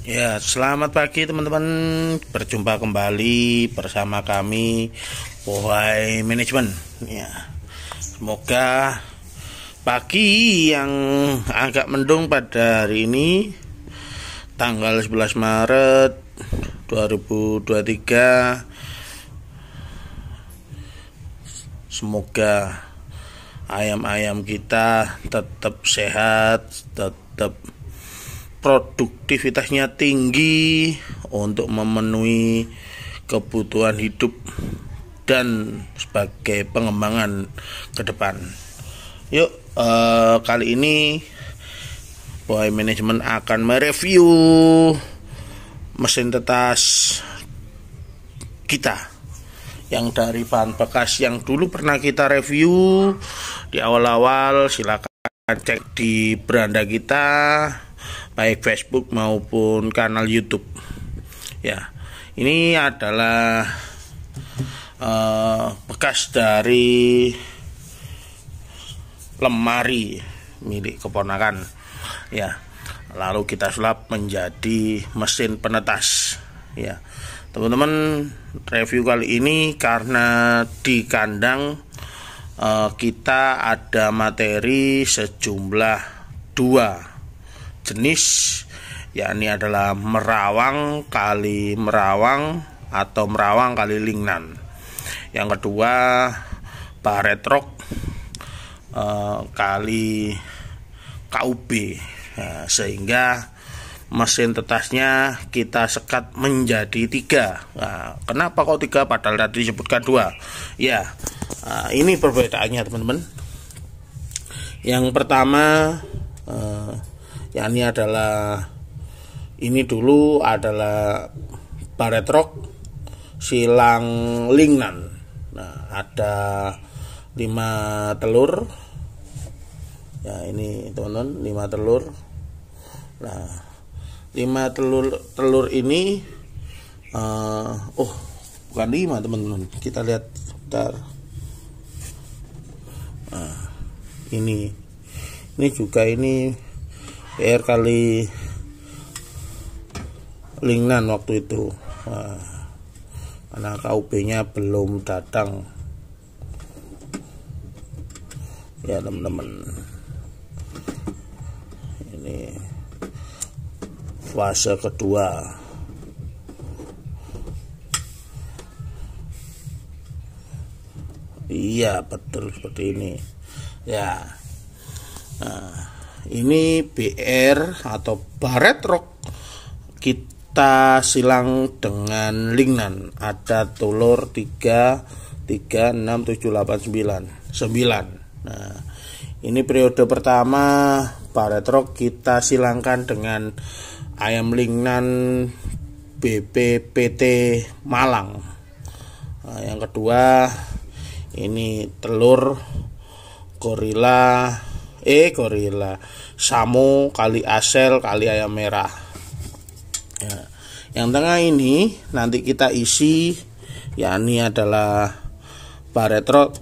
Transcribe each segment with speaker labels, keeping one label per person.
Speaker 1: Ya, selamat pagi teman-teman. Berjumpa kembali bersama kami Bohai Manajemen. Ya, semoga pagi yang agak mendung pada hari ini tanggal 11 Maret 2023. Semoga ayam-ayam kita tetap sehat, tetap produktivitasnya tinggi untuk memenuhi kebutuhan hidup dan sebagai pengembangan ke depan. Yuk, kali ini Bohai Manajemen akan mereview mesin tetas kita yang dari bahan bekas yang dulu pernah kita review di awal-awal. Silakan cek di beranda kita, baik Facebook maupun kanal YouTube. Ya, ini adalah bekas dari lemari milik keponakan. Ya, lalu kita sulap menjadi mesin penetas. Ya, teman-teman, review kali ini karena di kandang kita ada materi sejumlah 2 jenis, yakni adalah merawang kali merawang atau merawang kali lingnan. Yang kedua baret rock kali KUB. Nah, sehingga mesin tetasnya kita sekat menjadi 3. Nah, kenapa kok 3 padahal tadi disebutkan 2? Ya, ini perbedaannya teman-teman. Yang pertama yakni adalah ini dulu adalah baret rock silang lingnan. Nah, ada 5 telur. Ya, ini teman-teman, 5 telur. Nah, 5 telur ini bukan 5 teman-teman. Kita lihat bentar. Nah, ini juga ini PR kali lingnan waktu itu. Nah, karena KUB-nya belum datang. Ya teman-teman, ini fase kedua. Iya, betul seperti ini. Ya. Nah, ini BR atau baret rock kita silang dengan lingnan. Ada telur 3, 6, 7, 8, 9. Nah, ini periode pertama baret rock kita silangkan dengan ayam lingnan BPPT Malang. Nah, yang kedua ini telur gorila Samo kali Asel kali ayam merah. Ya, yang tengah ini nanti kita isi, yakni adalah baret rock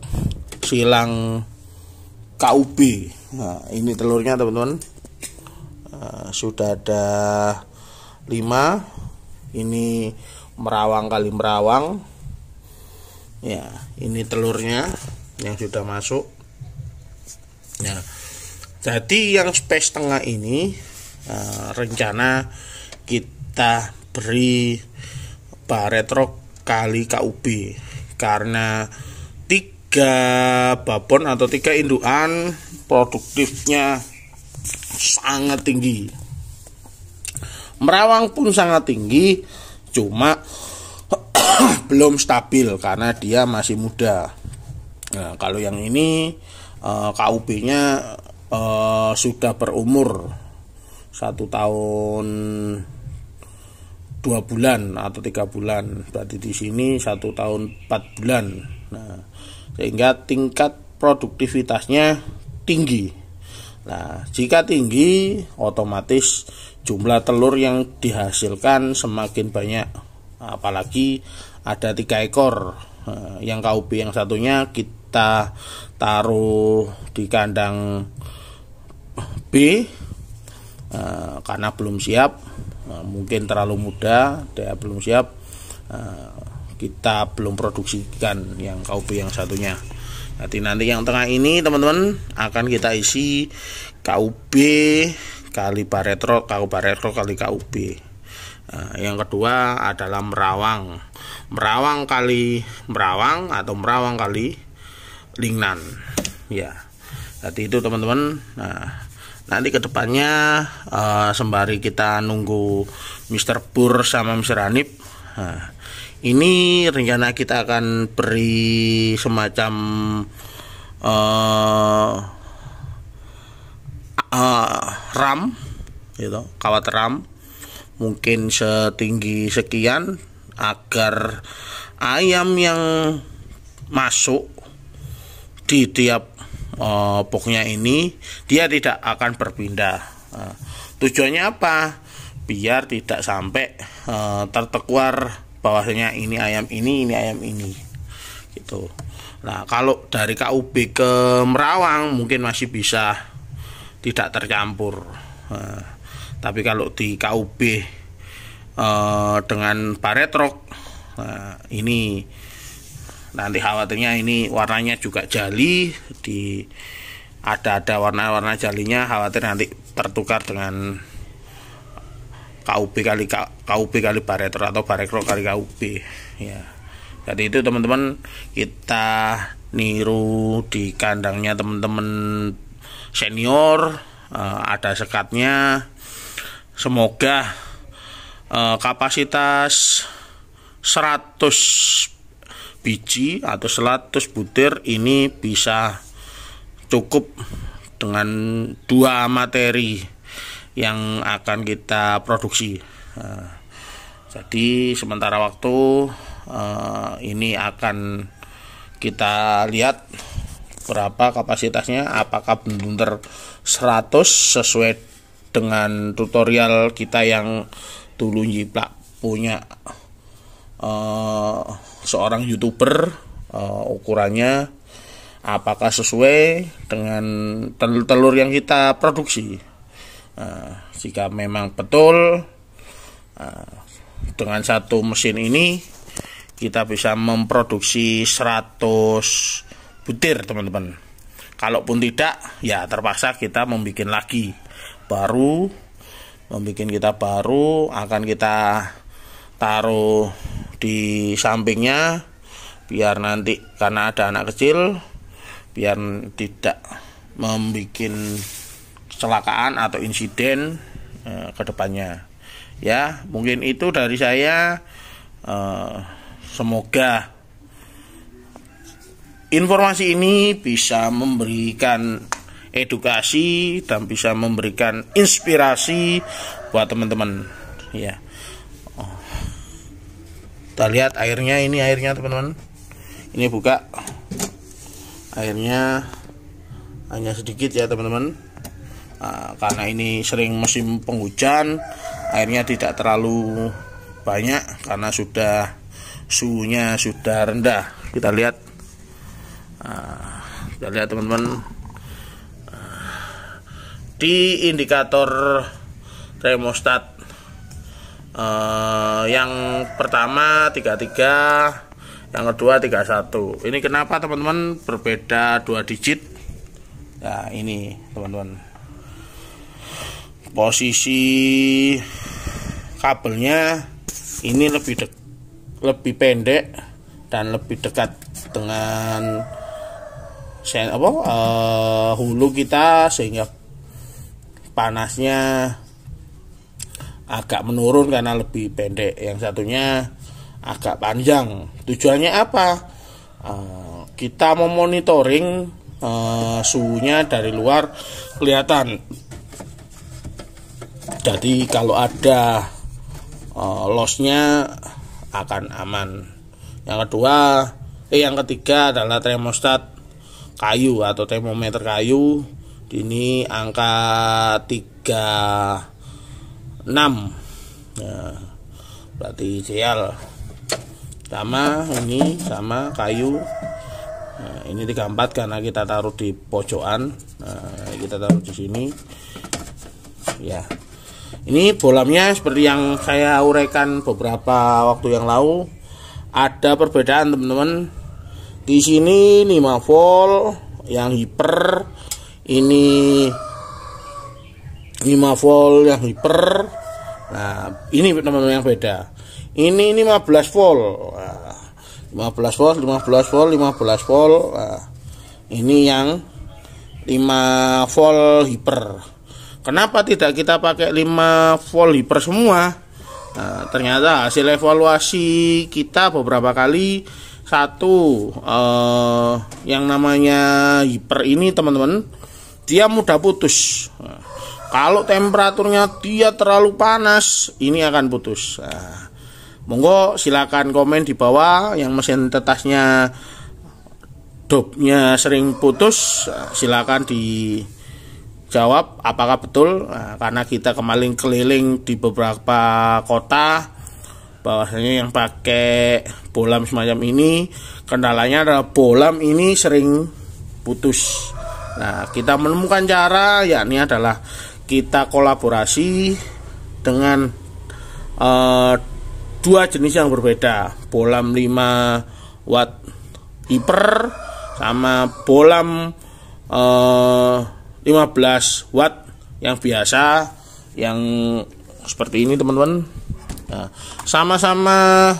Speaker 1: silang KUB. Nah, ini telurnya teman-teman. Sudah ada 5. Ini merawang kali merawang. Ya, ini telurnya yang sudah masuk. Ya, jadi yang space tengah ini rencana kita beri baret rock kali KUB karena 3 babon atau 3 indukan produktifnya sangat tinggi. Merawang pun sangat tinggi, cuma belum stabil karena dia masih muda. Nah, kalau yang ini KUB-nya sudah berumur 1 tahun 2 bulan atau 3 bulan. Berarti di sini 1 tahun 4 bulan. Nah, sehingga tingkat produktivitasnya tinggi. Nah, jika tinggi, otomatis jumlah telur yang dihasilkan semakin banyak. Apalagi ada 3 ekor. Yang KUB yang satunya kita taruh di kandang B karena belum siap. mungkin terlalu muda, dia belum siap, kita belum produksikan yang KUB yang satunya. Nanti yang tengah ini teman-teman akan kita isi KUB kali baretrok, kali KUB. Yang kedua adalah merawang kali merawang atau merawang kali lingnan ya. Jadi itu teman-teman. Nanti kedepannya sembari kita nunggu Mr. Pur sama Mr. Hanif, ini rencana kita akan beri semacam ram gitu, kawat ram mungkin setinggi sekian, agar ayam yang masuk di tiap boxnya ini dia tidak akan berpindah. Tujuannya apa? Biar tidak sampai tertekuar bahwasanya ini ayam ini ayam ini gitu. Nah, kalau dari KUB ke merawang mungkin masih bisa tidak tercampur. Tapi kalau di KUB dengan baretrok, ini nanti khawatirnya ini warnanya juga jali, ada warna-warna jalinya, khawatir nanti tertukar dengan KUB kali baretrok atau baretrok kali KUB ya. Jadi itu teman-teman, kita niru di kandangnya teman-teman senior, ada sekatnya. Semoga kapasitas 100 biji atau 100 butir ini bisa cukup dengan 2 materi yang akan kita produksi. Jadi sementara waktu ini akan kita lihat berapa kapasitasnya, apakah benar-benar 100 sesuai dengan tutorial kita yang dulu nyiplak punya seorang YouTuber, ukurannya apakah sesuai dengan telur-telur yang kita produksi. Jika memang betul, dengan satu mesin ini kita bisa memproduksi 100 butir teman-teman. Kalaupun tidak, ya terpaksa kita membuat lagi baru, akan kita taruh di sampingnya biar nanti, karena ada anak kecil, biar tidak membuat kecelakaan atau insiden ke depannya. Ya, mungkin itu dari saya. Semoga informasi ini bisa memberikan edukasi dan bisa memberikan inspirasi buat teman-teman ya. Kita lihat airnya, ini airnya teman-teman. Ini buka, airnya hanya sedikit ya teman-teman. Karena ini sering musim penghujan, airnya tidak terlalu banyak karena suhunya sudah rendah. Kita lihat teman-teman, di indikator termostat yang pertama 33, yang kedua 31. Ini kenapa teman-teman berbeda 2 digit? Nah, ini teman-teman, posisi kabelnya ini lebih pendek dan lebih dekat dengan hulu kita, sehingga panasnya agak menurun karena lebih pendek. Yang satunya agak panjang. Tujuannya apa? Kita memonitoring suhunya dari luar kelihatan. Jadi kalau ada lossnya akan aman. Yang ketiga adalah termostat kayu atau termometer kayu. Ini angka 36. Nah, berarti ideal. Sama kayu. Nah, ini 34 karena kita taruh di pojokan. Nah, kita taruh di sini. Ya. Ini bolamnya seperti yang saya uraikan beberapa waktu yang lalu. Ada perbedaan teman-teman. Di sini 5 volt yang hiper, ini 5 volt yang hiper. Nah, ini teman-teman yang beda. Ini 15 volt. Nah, 15 volt, 15 volt, 15 volt. Nah, ini yang 5 volt hiper. Kenapa tidak kita pakai 5 volt hiper semua? Nah, ternyata hasil evaluasi kita beberapa kali, satu yang namanya hiper ini teman-teman, dia mudah putus. Nah, kalau temperaturnya dia terlalu panas, ini akan putus. Nah, monggo silakan komen di bawah yang mesin tetasnya dobnya sering putus, silakan dijawab apakah betul. Nah, karena kita kemarin keliling di beberapa kota, bahwasanya yang pakai bolam semacam ini kendalanya adalah bolam ini sering putus. Nah, kita menemukan cara, yakni adalah kita kolaborasi dengan dua jenis yang berbeda, bolam 5 watt hiper sama bolam 15 watt yang biasa, yang seperti ini teman-teman. Nah, sama-sama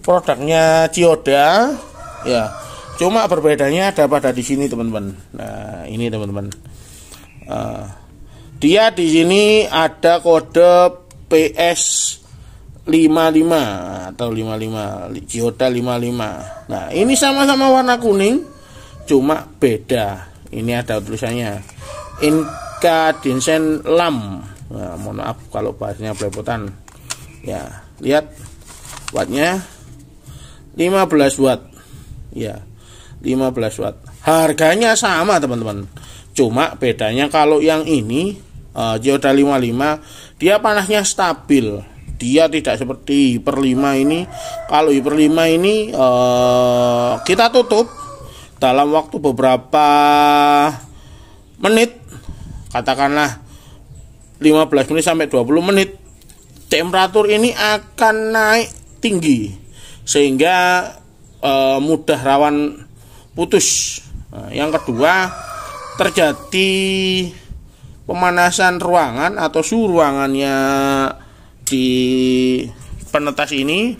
Speaker 1: produknya Chiyoda ya, cuma berbedanya ada pada di sini teman-teman. Nah, ini teman-teman, dia di sini ada kode PS 55 atau 55, Chiyoda 55. Nah, ini sama-sama warna kuning, cuma beda. Ini ada tulisannya incandescent lamp. Nah, mohon maaf kalau bahasanya belepotan. Ya, lihat wattnya 15 watt. Ya, 15 watt. Harganya sama teman-teman. Cuma bedanya kalau yang ini Chiyoda 55, dia panasnya stabil. Dia tidak seperti hiper 5 ini. Kalau hiper 5 ini kita tutup dalam waktu beberapa menit, katakanlah 15 menit sampai 20 menit, temperatur ini akan naik tinggi sehingga mudah rawan putus. Nah, yang kedua, terjadi pemanasan ruangan atau suhu ruangannya di penetas ini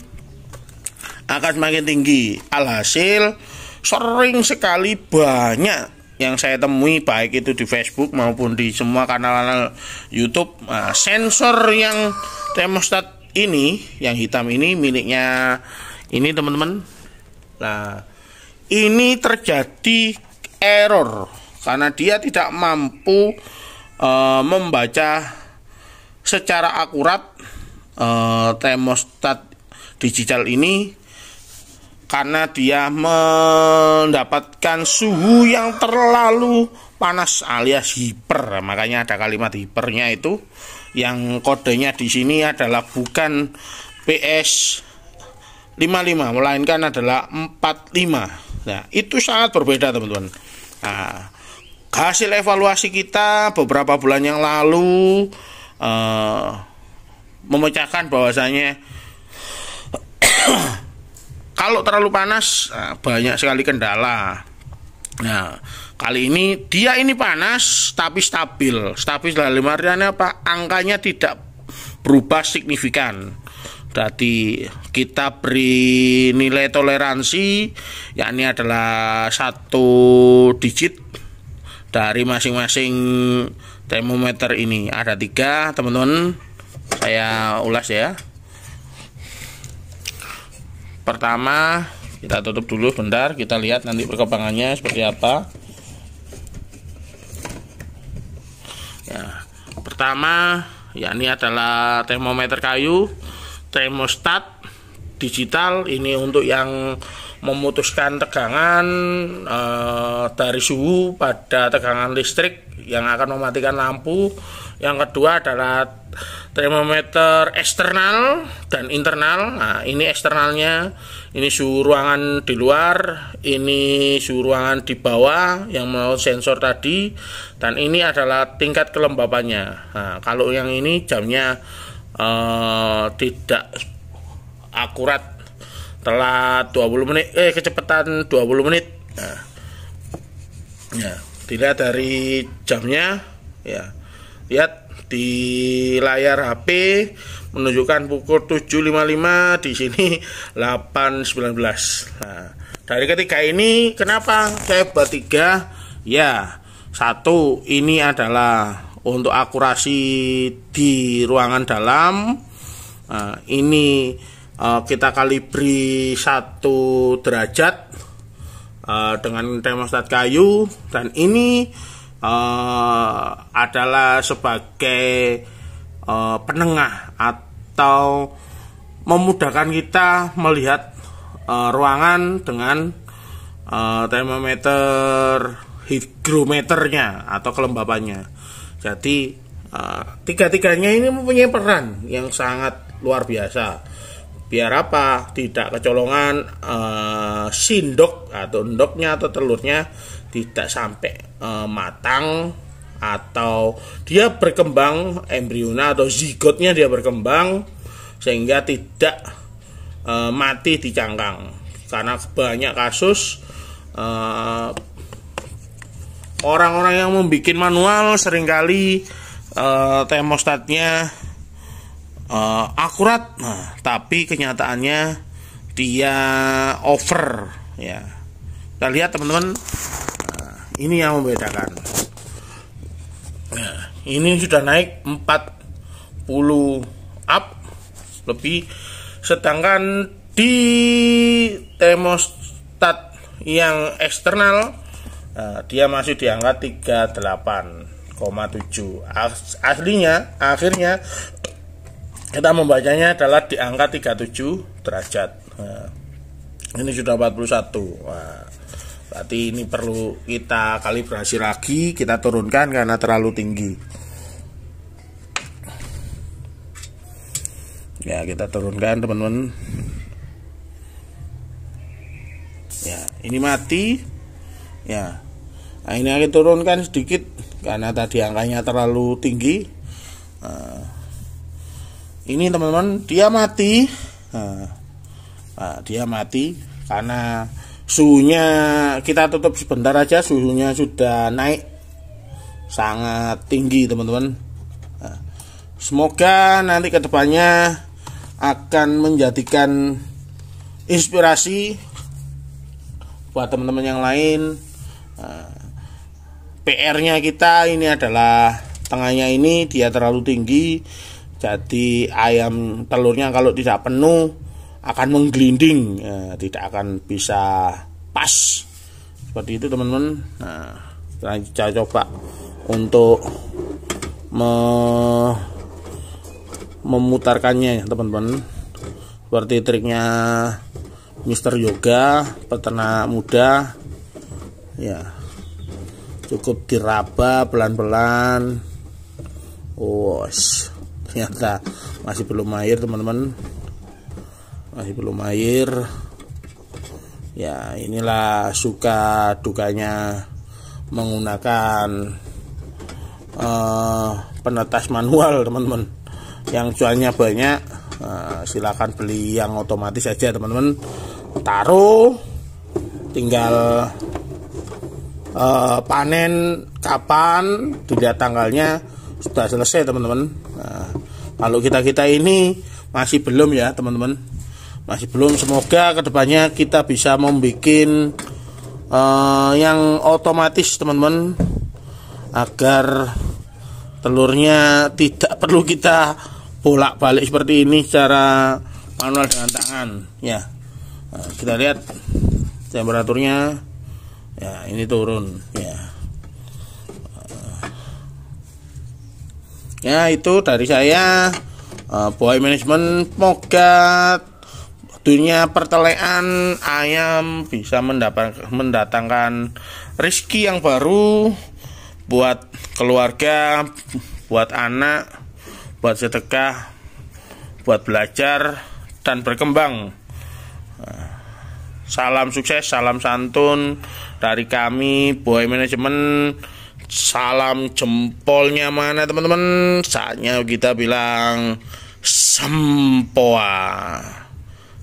Speaker 1: akan semakin tinggi. Alhasil sering sekali banyak yang saya temui, baik itu di Facebook maupun di semua kanal-kanal YouTube, sensor yang termostat ini, yang hitam ini miliknya ini teman-teman. Nah, ini terjadi error karena dia tidak mampu membaca secara akurat termostat digital ini, karena dia mendapatkan suhu yang terlalu panas alias hiper. Makanya ada kalimat hipernya itu, yang kodenya di sini adalah bukan PS 55 melainkan adalah 45. Nah, itu sangat berbeda teman-teman. Nah, hasil evaluasi kita beberapa bulan yang lalu memecahkan bahwasanya kalau terlalu panas banyak sekali kendala. Nah, kali ini dia ini panas tapi stabil. Stabil dalam artiannya apa? Angkanya tidak berubah signifikan. Berarti kita beri nilai toleransi, yakni adalah 1 digit dari masing-masing termometer ini. Ada 3 teman-teman, saya ulas ya. Pertama, kita tutup dulu bentar, kita lihat nanti perkembangannya seperti apa. Ya, pertama, yakni adalah termometer kayu, termostat digital. Ini untuk yang memutuskan tegangan dari suhu pada tegangan listrik yang akan mematikan lampu. Yang kedua adalah termometer eksternal dan internal. Nah, ini eksternalnya, ini suhu ruangan di luar, ini suhu ruangan di bawah yang mau sensor tadi, dan ini adalah tingkat kelembabannya. Nah, kalau yang ini jamnya tidak akurat, telat 20 menit, kecepatan 20 menit. Nah, ya, dilihat dari jamnya, ya. Lihat di layar HP menunjukkan pukul 7.55, di sini 8.19. Nah, dari ketiga ini kenapa saya buat 3? Ya, satu, ini adalah untuk akurasi di ruangan dalam. Nah, ini kita kalibri 1 derajat dengan termostat kayu, dan ini adalah sebagai penengah atau memudahkan kita melihat ruangan dengan termometer hygrometernya atau kelembabannya. Jadi tiga-tiganya ini mempunyai peran yang sangat luar biasa. Biar apa? Tidak kecolongan sindok atau endoknya atau telurnya tidak sampai matang, atau dia berkembang, embriona atau zigotnya dia berkembang sehingga tidak mati di cangkang. Karena banyak kasus orang-orang yang membuat manual seringkali termostatnya akurat, tapi kenyataannya dia over, ya. Kita lihat teman-teman, ini yang membedakan. Nah, ini sudah naik 40 up lebih, sedangkan di termostat yang eksternal dia masih di angka 38,7. Akhirnya kita membacanya adalah di angka 37 derajat. Nah, ini sudah 41. Nah, berarti ini perlu kita kalibrasi lagi, kita turunkan karena terlalu tinggi. Ya, kita turunkan teman-teman. Ya, ini mati. Ya, nah, ini akan turunkan sedikit karena tadi angkanya terlalu tinggi. Ini teman-teman, dia mati. Dia mati karena suhunya, kita tutup sebentar aja, suhunya sudah naik sangat tinggi teman-teman. Semoga nanti kedepannya akan menjadikan inspirasi buat teman-teman yang lain. PR-nya kita ini adalah tengahnya ini dia terlalu tinggi, jadi ayam telurnya kalau tidak penuh akan menggelinding, tidak akan bisa pas seperti itu teman-teman. Nah, kita coba untuk memutarkannya teman-teman, seperti triknya Mister Yoga, peternak muda. Ya, cukup diraba pelan-pelan. Ternyata masih belum air teman-teman, masih belum air. Ya, inilah suka dukanya menggunakan penetas manual teman-teman. Yang cuannya banyak, silakan beli yang otomatis saja teman-teman. Taruh, tinggal panen kapan, dilihat tanggalnya, sudah selesai teman-teman. Nah, kalau kita ini masih belum ya teman-teman, masih belum. Semoga kedepannya kita bisa membuat yang otomatis teman-teman, agar telurnya tidak perlu kita bolak-balik seperti ini secara manual dengan tangan ya. Nah, kita lihat temperaturnya ya, ini turun ya. Ya, itu dari saya, Boy Management. Semoga dunia pertelean ayam bisa mendatangkan rezeki yang baru buat keluarga, buat anak, buat sedekah, buat belajar dan berkembang. Salam sukses, salam santun dari kami Boy Manajemen. Salam jempolnya mana teman-teman? Saatnya kita bilang sempoa.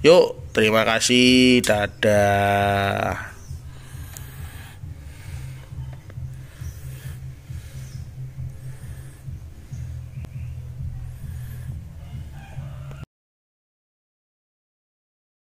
Speaker 1: Yuk, terima kasih, dadah.